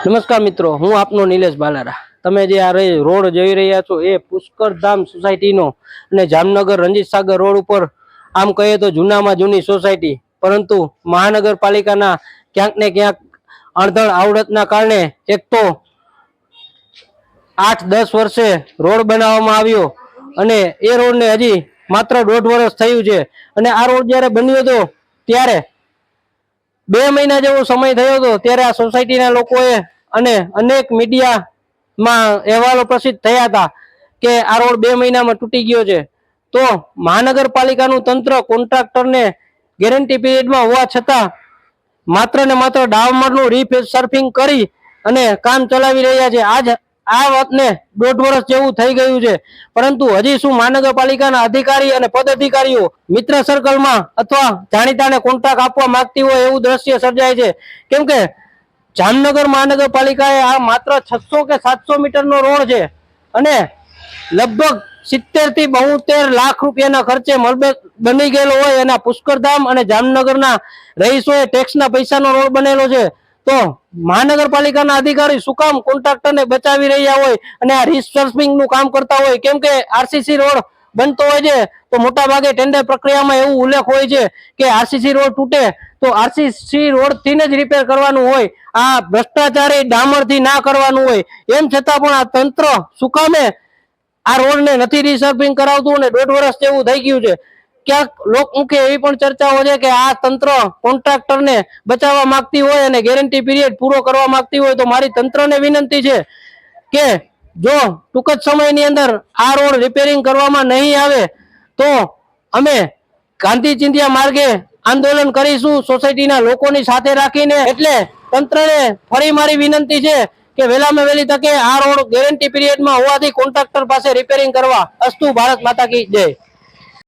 નમસ્કાર મિત્રો, હું આપનો નિલેશ બાલારા। તમે જે આ રોડ જોઈ રહ્યા છો એ પુષ્કરધામ સોસાયટીનો અને જામનગર રંજીત સાગર રોડ ઉપર આમ કહીએ તો જૂનામાં જૂની સોસાયટી, પરંતુ મહાનગરપાલિકાના ક્યાંક ને ક્યાંક અણધડ આવડતના કારણે એક તો 8-10 વર્ષે રોડ બનાવવામાં આવ્યો અને એ રોડને હજી માત્ર 1.5 વર્ષ થયું છે અને આ રોડ જ્યારે બન્યો હતો ત્યારે 2 મહિના જેવો સમય થયો હતો ત્યારે આ સોસાયટીના લોકોએ અને અનેક મીડિયામાં અહેવાલો પ્રસિદ્ધ થયા હતા કે આ રોડ 2 મહિનામાં તૂટી ગયો છે। તો મહાનગરપાલિકાનું તંત્ર કોન્ટ્રાક્ટરને ગેરંટી પીરિયડમાં હોવા છતાં માત્ર ને માત્ર ડામરનું રીસર્ફિંગ કરી અને કામ ચલાવી રહ્યા છે। આજ આ વાતને 1.5 વર્ષ જેવું થઈ ગયું છે, પરંતુ હજી શું મહાનગરપાલિકાના અધિકારી અને પદ અધિકારીઓ મિત્ર સર્કલમાં અથવા જાણીતાને કોન્ટ્રાક્ટ આપવા માંગતી હોય એવું દ્રશ્ય સર્જાય છે। કેમ કે જામનગર મહાનગરપાલિકાએ આ માત્ર 600 કે 700 મીટરનો રોડ છે અને લગભગ 70 થી 72 લાખ રૂપિયાના ખર્ચે બની ગયેલો હોય એના પુષ્કરધામ અને જામનગરના રહીશોએ ટેક્સના પૈસાનો રોડ બનેલો છે। તો મહાનગરપાલિકાના અધિકારી શું કામ કોન્ટ્રાક્ટરને બચાવી રહ્યા હોય અને આ રીસર્ફિંગ નું કામ કરતા હોય? કેમ કે આરસીસી રોડ બનતો હોય છે તો મોટા ભાગે ટેન્ડર પ્રક્રિયામાં એવું ઉલ્લેખ હોય છે કે આરસીસી રોડ તૂટે તો આરસીસી રોડ થી જ રિપેર કરવાનું હોય, આ ભ્રષ્ટાચારી ડામરથી ના કરવાનું હોય। એમ છતાં પણ આ તંત્ર શું કામે આ રોડને નથી રીસર્ફિંગ કરાવતું અને 1.5 વર્ષ જેવું થઈ ગયું છે। ક્યાંક લોકમુખે એવી પણ ચર્ચાઓ છે કે આ તંત્ર કોન્ટ્રાક્ટરને બચાવવા માંગતી હોય અને ગેરંટી પીરિયડ પૂરો કરવા માંગતી હોય, તો મારી તંત્રને વિનંતી છે કે જો ટૂંક જ સમયની અંદર આ રોડ રિપેરિંગ કરવામાં નહીં આવે તો અમે ગાંધી ચિંધ્યા માર્ગે આંદોલન કરીશું સોસાયટીના લોકોની સાથે રાખીને। એટલે તંત્રને ફરી મારી વિનંતી છે કે વહેલામાં વહેલી તકે આ રોડ ગેરંટી પીરિયડમાં હોવાથી કોન્ટ્રાક્ટર પાસે રિપેરિંગ કરવા। અસ્તુ, ભારત માતા કી જય।